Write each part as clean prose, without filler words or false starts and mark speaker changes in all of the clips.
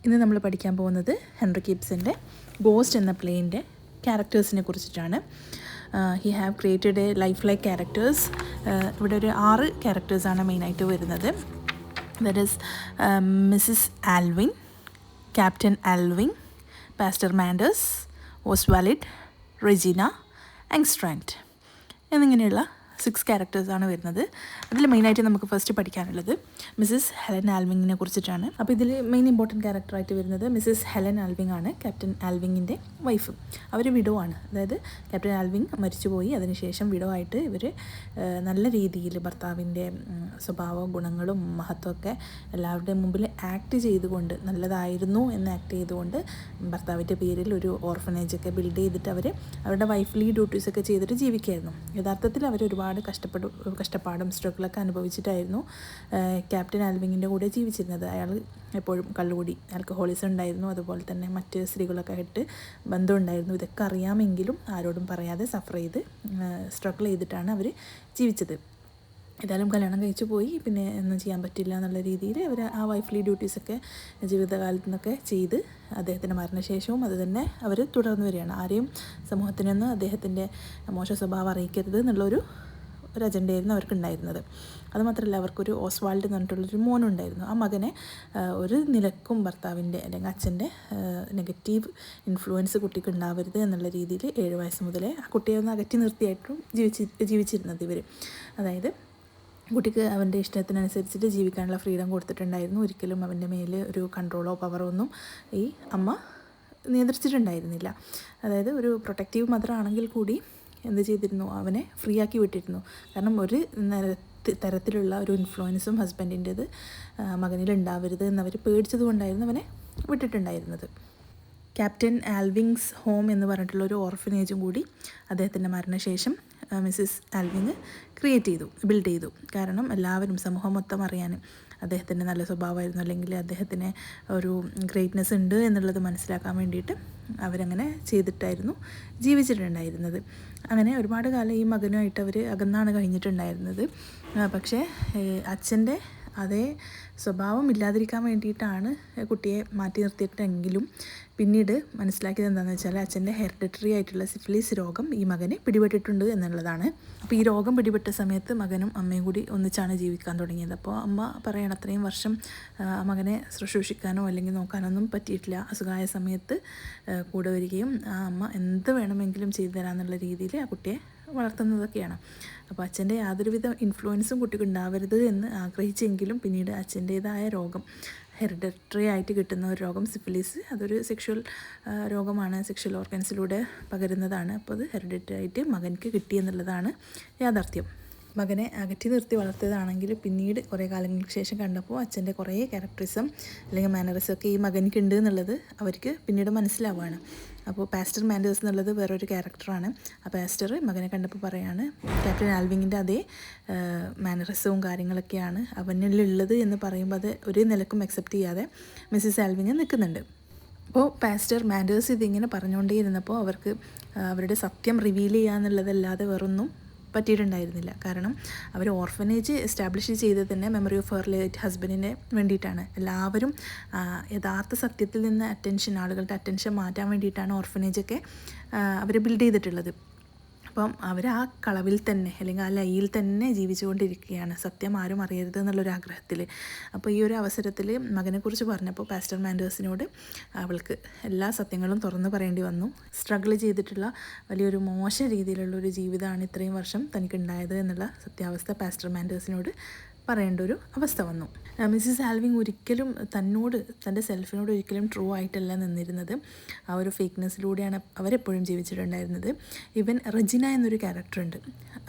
Speaker 1: ഇന്ന് നമ്മൾ പഠിക്കാൻ പോകുന്നത് ഹെൻറിക് ഇബ്സൻ്റെ ഗോസ്റ്റ് എന്ന പ്ലേയിൻ്റെ ക്യാരക്ടേഴ്സിനെ കുറിച്ചിട്ടാണ്. He have created a life like characters. ഇവിടെ ഒരു 6 ക്യാരക്ടേഴ്സാണ് മെയിനായിട്ട് വരുന്നത്. That is Mrs Alving, Captain Alving, Pastor Manders, Oswald, Regina, Engstrand എന്നിങ്ങനെയുള്ള 6 ക്യാരക്ടേഴ്സാണ് വരുന്നത്. അതിൽ മെയിനായിട്ട് നമുക്ക് ഫസ്റ്റ് പഠിക്കാനുള്ളത് മിസ്സിസ് ഹെലൻ ആൽവിങ്ങിനെ കുറിച്ചിട്ടാണ്. അപ്പോൾ ഇതിൽ മെയിൻ ഇമ്പോർട്ടൻറ്റ് ക്യാരക്ടറായിട്ട് വരുന്നത് മിസ്സിസ് ഹെലൻ ആൽവിങ് ആണ്, ക്യാപ്റ്റൻ ആൽവിങ്ങിൻ്റെ വൈഫ്. അവർ വിഡോ ആണ്, അതായത് ക്യാപ്റ്റൻ ആൽവിങ് മരിച്ചുപോയി. അതിനുശേഷം വിഡോ ആയിട്ട് ഇവർ നല്ല രീതിയിൽ ഭർത്താവിൻ്റെ സ്വഭാവ ഗുണങ്ങളും മഹത്വമൊക്കെ എല്ലാവരുടെയും മുമ്പിൽ ആക്ട് ചെയ്തുകൊണ്ട്, നല്ലതായിരുന്നു എന്ന് ആക്ട് ചെയ്തുകൊണ്ട് ഭർത്താവിൻ്റെ പേരിൽ ഒരു ഓർഫനേജൊക്കെ ബിൽഡ് ചെയ്തിട്ട് അവർ അവരുടെ വൈഫ്ലി ഡ്യൂട്ടീസൊക്കെ ചെയ്തിട്ട് ജീവിക്കുകയായിരുന്നു. യഥാർത്ഥത്തിൽ അവർ ഒരുപാട് കഷ്ടപ്പാടും സ്ട്രഗിളൊക്കെ അനുഭവിച്ചിട്ടായിരുന്നു ക്യാപ്റ്റൻ ആൽവിങ്ങിൻ്റെ കൂടെ ജീവിച്ചിരുന്നത്. അയാൾ എപ്പോഴും കള്ളുകൂടി, ആൽക്കഹോളിസം ഉണ്ടായിരുന്നു, അതുപോലെ തന്നെ മറ്റ് സ്ത്രീകളൊക്കെ ആയിട്ട് ബന്ധമുണ്ടായിരുന്നു. ഇതൊക്കെ അറിയാമെങ്കിലും ആരോടും പറയാതെ സഫർ ചെയ്ത് സ്ട്രഗിൾ ചെയ്തിട്ടാണ് അവർ ജീവിച്ചത്. ഏതായാലും കല്യാണം കഴിച്ചു പോയി, പിന്നെ ഒന്നും ചെയ്യാൻ പറ്റില്ല എന്നുള്ള രീതിയിൽ അവർ ആ വൈഫ്ലി ഡ്യൂട്ടീസൊക്കെ ജീവിതകാലത്തു നിന്നൊക്കെ ചെയ്ത് അദ്ദേഹത്തിൻ്റെ മരണശേഷവും അത് തന്നെ അവർ തുടർന്നു വരികയാണ്. ആരെയും സമൂഹത്തിനൊന്നും അദ്ദേഹത്തിൻ്റെ മോശ സ്വഭാവം അറിയിക്കരുത് എന്നുള്ളൊരു അജണ്ടയായിരുന്നു അവർക്കുണ്ടായിരുന്നത്. അതുമാത്രമല്ല, അവർക്കൊരു ഓസ്വാൾഡ് എന്ന് പറഞ്ഞിട്ടുള്ളൊരു മോനുണ്ടായിരുന്നു. ആ മകനെ ഒരു നിലക്കും ഭർത്താവിൻ്റെ അല്ലെങ്കിൽ അച്ഛൻ്റെ നെഗറ്റീവ് ഇൻഫ്ലുവൻസ് കുട്ടിക്ക് ഉണ്ടാവരുത് എന്നുള്ള രീതിയിൽ 7 വയസ്സ് മുതലേ ആ കുട്ടിയെ ഒന്ന് അകറ്റി നിർത്തിയായിട്ടും ജീവിച്ചിരുന്നത് ഇവർ. അതായത് കുട്ടിക്ക് അവൻ്റെ ഇഷ്ടത്തിനനുസരിച്ചിട്ട് ജീവിക്കാനുള്ള ഫ്രീഡം കൊടുത്തിട്ടുണ്ടായിരുന്നു. ഒരിക്കലും അവൻ്റെ മേൽ ഒരു കൺട്രോളോ പവറോ ഒന്നും ഈ അമ്മ നിയന്ത്രിച്ചിട്ടുണ്ടായിരുന്നില്ല. അതായത് ഒരു പ്രൊട്ടക്റ്റീവ് മദർ ആണെങ്കിൽ കൂടി എന്ത് ചെയ്തിരുന്നു, അവനെ ഫ്രീ ആക്കി വിട്ടിരുന്നു. കാരണം ഒരു തരത്തിലുള്ള ഒരു ഇൻഫ്ലുവൻസും ഹസ്ബൻഡിൻ്റേത് മകനിൽ ഉണ്ടാവരുത് എന്നവർ പേടിച്ചത് കൊണ്ടായിരുന്നു അവനെ വിട്ടിട്ടുണ്ടായിരുന്നത്. ക്യാപ്റ്റൻ ആൽവിങ്സ് ഹോം എന്ന് പറഞ്ഞിട്ടുള്ളൊരു ഓർഫനേജും കൂടി അദ്ദേഹത്തിൻ്റെ മരണശേഷം മിസ്സിസ് ആൽവിങ് ബിൽഡ് ചെയ്തു. കാരണം എല്ലാവരും, സമൂഹം മൊത്തം അറിയാനും അദ്ദേഹത്തിൻ്റെ നല്ല സ്വഭാവമായിരുന്നു, അല്ലെങ്കിൽ അദ്ദേഹത്തിന് ഒരു ഗ്രേറ്റ്നെസ് ഉണ്ട് എന്നുള്ളത് മനസ്സിലാക്കാൻ വേണ്ടിയിട്ട് അവരങ്ങനെ ചെയ്തിട്ടായിരുന്നു ജീവിച്ചിട്ടുണ്ടായിരുന്നത്. അങ്ങനെ ഒരുപാട് കാലം ഈ മകനുമായിട്ട് അവർ അകന്നാണ് കഴിഞ്ഞിട്ടുണ്ടായിരുന്നത്. പക്ഷേ അച്ഛൻ്റെ അതേ സ്വഭാവം ഇല്ലാതിരിക്കാൻ വേണ്ടിയിട്ടാണ് കുട്ടിയെ മാറ്റി നിർത്തിയിട്ടെങ്കിലും പിന്നീട് മനസ്സിലാക്കിയത് എന്താണെന്ന് വെച്ചാൽ അച്ഛൻ്റെ ഹെറിഡിറ്ററി ആയിട്ടുള്ള സിഫിലിസ് രോഗം ഈ മകനെ പിടിപെട്ടിട്ടുണ്ട് എന്നുള്ളതാണ്. അപ്പോൾ ഈ രോഗം പിടിപെട്ട സമയത്ത് മകനും അമ്മയും കൂടി ഒന്നിച്ചാണ് ജീവിക്കാൻ തുടങ്ങിയത്. അപ്പോൾ അമ്മ പറയണം, അത്രയും വർഷം മകനെ ശുശ്രൂഷിക്കാനോ അല്ലെങ്കിൽ നോക്കാനൊന്നും പറ്റിയിട്ടില്ല. അസുഖമായ സമയത്ത് കൂടെ വരികയും ആ അമ്മ എന്ത് വേണമെങ്കിലും ചെയ്തു തരാമെന്നുള്ള രീതിയിൽ ആ കുട്ടിയെ വളർത്തുന്നതൊക്കെയാണ്. അപ്പോൾ അച്ഛൻ്റെ യാതൊരുവിധ ഇൻഫ്ലുവൻസും കുട്ടിക്ക് ഉണ്ടാവരുത് എന്ന് ആഗ്രഹിച്ചെങ്കിലും പിന്നീട് അച്ഛൻ്റേതായ രോഗം, ഹെറിഡിറ്ററി ആയിട്ട് കിട്ടുന്ന ഒരു രോഗം സിഫിലിസ്, അതൊരു സെക്ഷൽ രോഗമാണ്, സെക്ഷൽ ഓർഗൻസിലൂടെ പകരുന്നതാണ്. അപ്പോൾ അത് ഹെറിഡിറ്ററി ആയിട്ട് മകനിക്ക് കിട്ടിയെന്നുള്ളതാണ് യാഥാർത്ഥ്യം. മകനെ അകറ്റി നിർത്തി വളർത്തിയതാണെങ്കിൽ പിന്നീട് കുറേ കാലങ്ങൾക്ക് ശേഷം കണ്ടപ്പോൾ അച്ഛൻ്റെ കുറേ ക്യാരക്ടറിസം അല്ലെങ്കിൽ മാനറിസം ഒക്കെ ഈ മകനിക്കുണ്ട് എന്നുള്ളത് അവർക്ക് പിന്നീട് മനസ്സിലാവുകയാണ്. അപ്പോൾ പാസ്റ്റർ മാൻഡേഴ്സ് എന്നുള്ളത് വേറൊരു ക്യാരക്ടറാണ്. ആ പാസ്റ്റർ മകനെ കണ്ടപ്പോൾ പറയാണ്, ക്യാപ്റ്റൻ ആൽവിങ്ങിൻ്റെ അതേ മാനറിസവും കാര്യങ്ങളൊക്കെയാണ് അവനിലുള്ളത് എന്ന് പറയുമ്പോൾ അത് ഒരു നിലക്കും അക്സെപ്റ്റ് ചെയ്യാതെ മിസ്സിസ് ആൽവിങ് നിൽക്കുന്നുണ്ട്. അപ്പോൾ പാസ്റ്റർ മാൻഡേഴ്സ് ഇതിങ്ങനെ പറഞ്ഞുകൊണ്ടേയിരുന്നപ്പോൾ അവർക്ക് അവരുടെ സത്യം റിവീൽ ചെയ്യുക എന്നുള്ളതല്ലാതെ വേറൊന്നും പറ്റിയിട്ടുണ്ടായിരുന്നില്ല. കാരണം അവർ ഓർഫനേജ് എസ്റ്റാബ്ലിഷ് ചെയ്തത് തന്നെ മെമ്മറി ഓഫ് ഹെർ ലേറ്റ് ഹസ്ബൻഡിനെ വേണ്ടിയിട്ടാണ്. എല്ലാവരും യഥാർത്ഥ സത്യത്തിൽ നിന്ന് ആളുകളുടെ അറ്റൻഷൻ മാറ്റാൻ വേണ്ടിയിട്ടാണ് ഓർഫനേജൊക്കെ അവർ ബിൽഡ് ചെയ്തിട്ടുള്ളത്. അപ്പം അവർ ആ കളവിൽ തന്നെ അല്ലെങ്കിൽ ആ ലയിൽ തന്നെ ജീവിച്ചുകൊണ്ടിരിക്കുകയാണ്, സത്യം ആരും അറിയരുത് എന്നുള്ളൊരു ആഗ്രഹത്തിൽ. അപ്പോൾ ഈ ഒരു അവസരത്തിൽ മകനെക്കുറിച്ച് പറഞ്ഞപ്പോൾ പാസ്റ്റർ മാൻഡേഴ്സിനോട് അവൾക്ക് എല്ലാ സത്യങ്ങളും തുറന്നു പറയേണ്ടി വന്നു. സ്ട്രഗിൾ ചെയ്തിട്ടുള്ള വലിയൊരു മോശ രീതിയിലുള്ളൊരു ജീവിതമാണ് ഇത്രയും വർഷം തനിക്കുണ്ടായത് എന്നുള്ള സത്യാവസ്ഥ പാസ്റ്റർ മാൻഡേഴ്സിനോട് പറയേണ്ട ഒരു അവസ്ഥ വന്നു. മിസ്സിസ് ആൽവിങ് ഒരിക്കലും തൻ്റെ സെൽഫിനോട് ഒരിക്കലും ട്രൂ ആയിട്ടല്ല നിന്നിരുന്നത്. ആ ഒരു ഫേക്ക്നെസ്സിലൂടെയാണ് അവരെപ്പോഴും ജീവിച്ചിട്ടുണ്ടായിരുന്നത്. ഈവൻ റെജിന എന്നൊരു ക്യാരക്ടറുണ്ട്,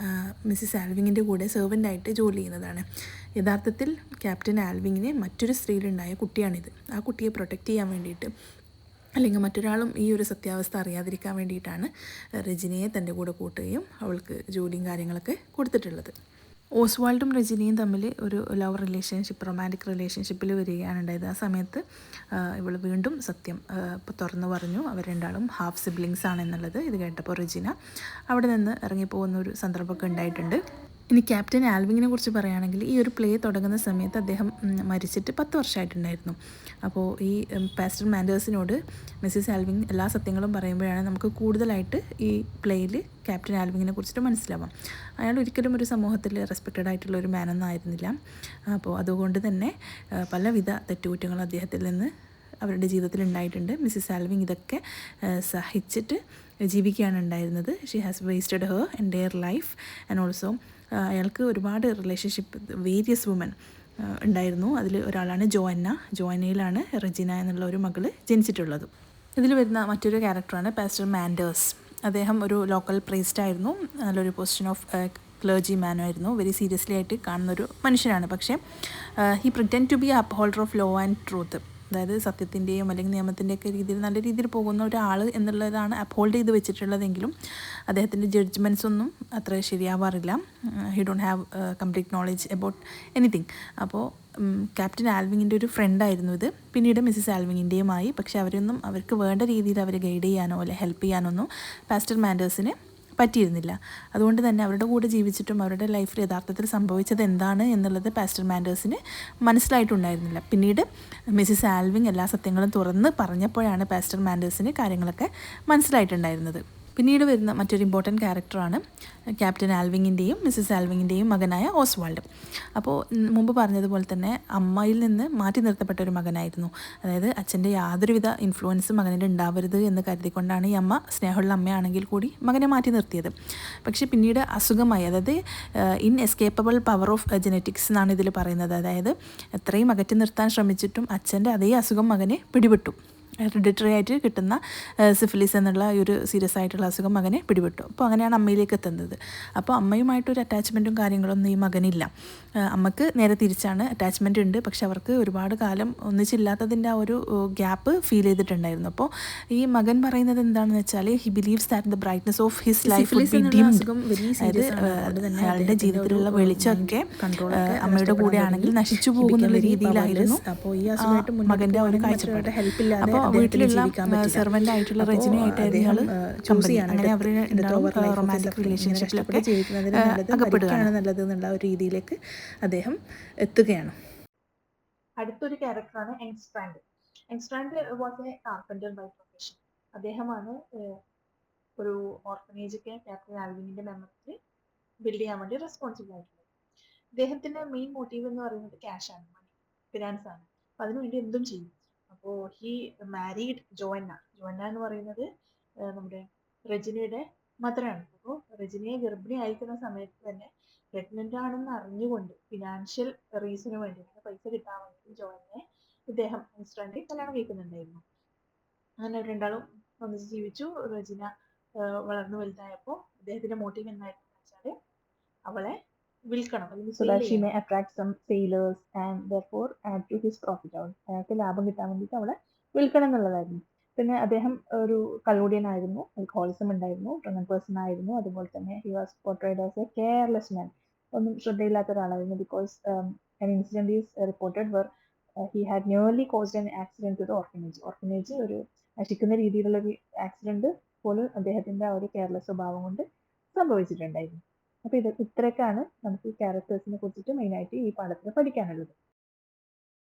Speaker 1: മിസ്സിസ് ആൽവിങ്ങിൻ്റെ കൂടെ സെർവൻ്റായിട്ട് ജോലി ചെയ്യുന്നതാണ്. യഥാർത്ഥത്തിൽ ക്യാപ്റ്റൻ ആൽവിങ്ങിന് മറ്റൊരു സ്ത്രീയിലുണ്ടായ കുട്ടിയാണിത്. ആ കുട്ടിയെ പ്രൊട്ടക്റ്റ് ചെയ്യാൻ വേണ്ടിയിട്ട് അല്ലെങ്കിൽ മറ്റൊരാളും ഈ ഒരു സത്യാവസ്ഥ അറിയാതിരിക്കാൻ വേണ്ടിയിട്ടാണ് റെജിനയെ തൻ്റെ കൂടെ കൂട്ടുകയും അവൾക്ക് ജോലിയും കാര്യങ്ങളൊക്കെ കൊടുത്തിട്ടുള്ളത്. ഓസ്വാൾഡും റെജിനയും തമ്മിൽ ഒരു ലവ് റിലേഷൻഷിപ്പ്, റൊമാൻറ്റിക് റിലേഷൻഷിപ്പിൽ വരികയാണ് ഉണ്ടായത്. ആ സമയത്ത് ഇവൾ വീണ്ടും സത്യം ഇപ്പോൾ തുറന്നു പറഞ്ഞു, അവർ രണ്ടാളും ഹാഫ് സിബ്ലിങ്സ് ആണെന്നുള്ളത്. ഇത് കേട്ടപ്പോൾ റെജിന അവിടെ നിന്ന് ഇറങ്ങിപ്പോകുന്ന ഒരു സന്ദർഭമൊക്കെ ഉണ്ടായിട്ടുണ്ട്. ഇനി ക്യാപ്റ്റൻ ആൽവിങ്ങിനെ കുറിച്ച് പറയുകയാണെങ്കിൽ ഈ ഒരു പ്ലേ തുടങ്ങുന്ന സമയത്ത് അദ്ദേഹം മരിച്ചിട്ട് 10 വർഷമായിട്ടുണ്ടായിരുന്നു. അപ്പോൾ ഈ പാസ്റ്റർ മാൻഡേഴ്സിനോട് മിസ്സിസ് ആൽവിങ് എല്ലാ സത്യങ്ങളും പറയുമ്പോഴാണ് നമുക്ക് കൂടുതലായിട്ട് ഈ പ്ലേയിൽ ക്യാപ്റ്റൻ ആൽവിങ്ങിനെ കുറിച്ചിട്ട് മനസ്സിലാവാം. അയാൾ ഒരിക്കലും ഒരു സമൂഹത്തിൽ റെസ്പെക്റ്റഡ് ആയിട്ടുള്ള ഒരു മാനൊന്നും ആയിരുന്നില്ല. അപ്പോൾ അതുകൊണ്ട് തന്നെ പലവിധ തെറ്റുകുറ്റങ്ങൾ അദ്ദേഹത്തിൽ നിന്ന് അവരുടെ ജീവിതത്തിൽ ഉണ്ടായിട്ടുണ്ട്. മിസ്സിസ് ആൽവിങ് ഇതൊക്കെ സഹിച്ചിട്ട് ജീവിക്കുകയാണ് ഉണ്ടായിരുന്നത്. She has wasted her entire life and also അയാൾക്ക് ഒരുപാട് റിലേഷൻഷിപ്പ് വേരിയസ് വുമൻ ഉണ്ടായിരുന്നു. അതിൽ ഒരാളാണ് ജോഅന്നയിലാണ് റെജിന എന്നുള്ള ഒരു മകൾ ജനിച്ചിട്ടുള്ളത്. ഇതിൽ വരുന്ന മറ്റൊരു ക്യാരക്ടറാണ് പാസ്റ്റർ മാൻഡേഴ്സ്. അദ്ദേഹം ഒരു ലോക്കൽ പ്രീസ്റ്റ് ആയിരുന്നു. നല്ലൊരു പൊസിഷൻ ഓഫ് ക്ലർജി മാനായിരുന്നു. വെരി സീരിയസ്ലി ആയിട്ട് കാണുന്നൊരു മനുഷ്യനാണ്. പക്ഷേ he pretend to be upholder of law and truth. അതായത് സത്യത്തിൻ്റെയും അല്ലെങ്കിൽ നിയമത്തിൻ്റെയൊക്കെ രീതിയിൽ നല്ല രീതിയിൽ പോകുന്ന ഒരാൾ എന്നുള്ളതാണ് അപ്ഹോൾഡ് ചെയ്ത് വെച്ചിട്ടുള്ളതെങ്കിലും അദ്ദേഹത്തിൻ്റെ ജഡ്ജ്മെൻറ്റ്സ് ഒന്നും അത്ര ശരിയാവാറില്ല. He don't have complete knowledge about anything. അപ്പോൾ ക്യാപ്റ്റൻ ആൽവിങ്ങിൻ്റെ ഒരു ഫ്രണ്ടായിരുന്നു ഇത്. പിന്നീട് മിസ്സിസ് ആൽവിങ്ങിൻ്റെയുമായി. പക്ഷേ അവർക്ക് വേണ്ട രീതിയിൽ അവരെ ഗൈഡ് ചെയ്യാനോ അല്ലെങ്കിൽ ഹെൽപ്പ് ചെയ്യാനൊന്നും പാസ്റ്റർ മാൻഡേഴ്സിന് പറ്റിയിരുന്നില്ല. അതുകൊണ്ട് തന്നെ അവരുടെ കൂടെ ജീവിച്ചിട്ടും അവരുടെ ലൈഫിൽ യഥാർത്ഥത്തിൽ സംഭവിച്ചത് എന്താണ് എന്നുള്ളത് പാസ്റ്റർ മാൻഡേഴ്സിന് മനസ്സിലായിട്ടുണ്ടായിരുന്നില്ല. പിന്നീട് മിസ്സിസ് ആൽവിങ് എല്ലാ സത്യങ്ങളും തുറന്ന് പറഞ്ഞപ്പോഴാണ് പാസ്റ്റർ മാൻഡേഴ്സിന് കാര്യങ്ങളൊക്കെ മനസ്സിലായിട്ടുണ്ടായിരുന്നത്. പിന്നീട് വരുന്ന മറ്റൊരു ഇമ്പോർട്ടൻറ്റ് ക്യാരക്ടറാണ് ക്യാപ്റ്റൻ ആൽവിങ്ങിൻ്റെയും മിസ്സിസ് ആൽവിങ്ങിൻ്റെയും മകനായ ഓസ്വാൾഡ്. അപ്പോൾ മുമ്പ് പറഞ്ഞതുപോലെ തന്നെ അമ്മയിൽ നിന്ന് മാറ്റി നിർത്തപ്പെട്ട ഒരു മകനായിരുന്നു. അതായത് അച്ഛൻ്റെ യാതൊരുവിധ ഇൻഫ്ലുവൻസും മകനിൽ ഉണ്ടാവരുത് എന്ന് കരുതിക്കൊണ്ടാണ് ഈ അമ്മ സ്നേഹമുള്ള അമ്മയാണെങ്കിൽ കൂടി മകനെ മാറ്റി നിർത്തിയത്. പക്ഷേ പിന്നീട് അസുഖമായി, അതായത് ഇൻഎസ്കേപ്പബിൾ പവർ ഓഫ് ജെനറ്റിക്സ് എന്നാണ് ഇതിൽ പറയുന്നത്. അതായത് എത്രയും അകറ്റി നിർത്താൻ ശ്രമിച്ചിട്ടും അച്ഛൻ്റെ അതേ അസുഖം മകനെ പിടിപെട്ടു. ഹെറിഡിറ്ററി ആയിട്ട് കിട്ടുന്ന സിഫിലിസ് എന്നുള്ള ഒരു സീരിയസ് ആയിട്ടുള്ള അസുഖം മകനെ പിടിപെട്ടു. അപ്പോൾ അങ്ങനെയാണ് അമ്മയിലേക്ക് എത്തുന്നത്. അപ്പോൾ അമ്മയുമായിട്ടൊരു അറ്റാച്ച്മെൻറ്റും കാര്യങ്ങളൊന്നും ഈ മകനില്ല. അമ്മക്ക് നേരെ തിരിച്ചാണ്, അറ്റാച്ച്മെൻ്റ് ഉണ്ട്, പക്ഷെ അവർക്ക് ഒരുപാട് കാലം ഒന്നിച്ചില്ലാത്തതിൻ്റെ ആ ഒരു ഗ്യാപ്പ് ഫീൽ ചെയ്തിട്ടുണ്ടായിരുന്നു. അപ്പോൾ ഈ മകൻ പറയുന്നത് എന്താണെന്ന് വെച്ചാൽ he believes that the brightness of his life would be dimmed. അതായത് അയാളുടെ ജീവിതത്തിലുള്ള വെളിച്ചമൊക്കെ അമ്മയുടെ കൂടെ ആണെങ്കിൽ നശിച്ചു പോകുന്നുള്ള രീതിയിലായിരുന്നു മകൻ്റെ ഒരു കാഴ്ചപ്പാട്. അപ്പോൾ വീട്ടിലുള്ള സെർവൻ്റ് ആയിട്ടുള്ള റെജിനയായിട്ടായിരുന്നു കമ്പനി. അങ്ങനെ അവർ റൊമാൻറ്റിക് റിലേഷൻഷിപ്പിലൊക്കെ അകപ്പെടുകയാണ് നല്ലത് എന്നുള്ള ഒരു രീതിയിലേക്ക് അദ്ദേഹം എത്തുകയാണ്. അടുത്തൊരു ക്യാരക്ടറാണ് Engstrand. Engstrand was a carpenter by profession. അദ്ദേഹമാണ് ഒരു ഓർഫനേജൊക്കെ ക്യാപ്റ്റൻ ആൽവിങ്ങിൻ്റെ മെമ്മറിയിൽ ബിൽഡ് ചെയ്യാൻ വേണ്ടി റെസ്പോൺസിബിൾ ആയിട്ടുള്ളത്. അദ്ദേഹത്തിൻ്റെ മെയിൻ മോട്ടീവ് എന്ന് പറയുന്നത് ക്യാഷാണ്, മണി, ഫിനാൻസ് ആണ്. അപ്പം അതിനുവേണ്ടി എന്തും ചെയ്യും. അപ്പോൾ ഹി മാരീഡ് ജോഅന്ന എന്ന് പറയുന്നത് നമ്മുടെ റെജിനയുടെ മദറാണ്. അപ്പോൾ റെജിനയെ ഗർഭിണി അയക്കുന്ന സമയത്ത് തന്നെ പ്രഗ്നൻ്റ് ആണെന്ന് അറിഞ്ഞുകൊണ്ട് ഫിനാൻഷ്യൽ റീസണിന് വേണ്ടിയിട്ട് പൈസ കിട്ടാൻ വേണ്ടി ജോഅന്നയെ ഇദ്ദേഹം ഇൻസ്റ്റന്റ് കല്യാണം കഴിക്കുന്നുണ്ടായിരുന്നു. അങ്ങനെ രണ്ടാളും ഒന്നിച്ച് ജീവിച്ചു. റെജിന വളർന്നു വലുതായപ്പോൾ അദ്ദേഹത്തിന്റെ മോട്ടീവ് എന്തായിരുന്നു വെച്ചാൽ അവളെ വിൽക്കണം, so that she may attract some sailors and therefore add to his profit. അയാൾക്ക് ലാഭം കിട്ടാൻ വേണ്ടിയിട്ട് അവളെ വിൽക്കണം എന്നുള്ളതായിരുന്നു. പിന്നെ അദ്ദേഹം ഒരു കള്ളൂടിയനായിരുന്നു, ആൽക്കഹോളിസം ഉണ്ടായിരുന്നു, ഡ്രങ്കൺ പേഴ്സൺ ആയിരുന്നു. അതുപോലെ തന്നെ he was portrayed as a careless man, ഒന്നും ശ്രദ്ധയില്ലാത്ത ഒരാളായിരുന്നു. Because an incident is reported where he had nearly caused an accident to the orphanage ഒരു നശിക്കുന്ന രീതിയിലുള്ള ഒരു ആക്സിഡന്റ് പോലും അദ്ദേഹത്തിന്റെ ആ ഒരു കെയർലെസ് സ്വഭാവം കൊണ്ട് സംഭവിച്ചിട്ടുണ്ടായിരുന്നു. അപ്പോൾ ഇത്രയൊക്കെയാണ് നമുക്ക് ക്യാരക്ടേഴ്സിനെ കുറിച്ചിട്ട് മെയിനായിട്ട് ഈ പാഠത്തിൽ പഠിക്കാനുള്ളത്.